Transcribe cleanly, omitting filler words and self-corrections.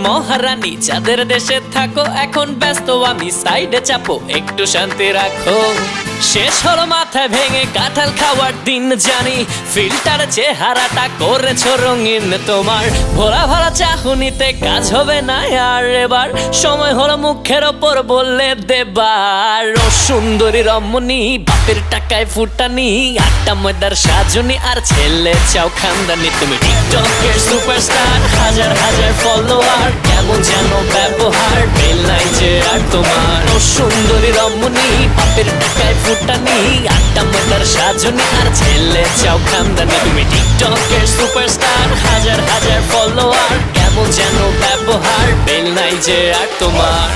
মহারানী যাদের দেশে থাকো এখন ব্যস্ত আমি সাইডে চাপো একটু শান্তি রাখো শেষ হলো মাথায় ভেঙে কাঁঠাল খাওয়ার দিন জানি ফিল্টার চেহারাটা করেছো রঙিন তোমার ভোলা ভরা চাহনিতে কাজ হবে না আর এবার সময় হলো মুখের ওপর বললে দেবার ও সুন্দরী রমণী বাপের টাকায় ফুটানি আটটা ময়দার সাজনি আর ছেলে চাও খানদানি তুমি টিকটকের সুপারস্টার হাজার হাজার ফলোয়ার কেমন যেন ব্যবহার বেল নাই যে আর তোমার ও সুন্দরী রমণী বাপের টাকায় ফুটানি আটটা ময়দার সাজনি আর ছেলে চাও খানদানি তুমি টিকটকের সুপারস্টার হাজার হাজার ফলোয়ার কেমন যেন ব্যবহার বেল নাই যে আর তোমার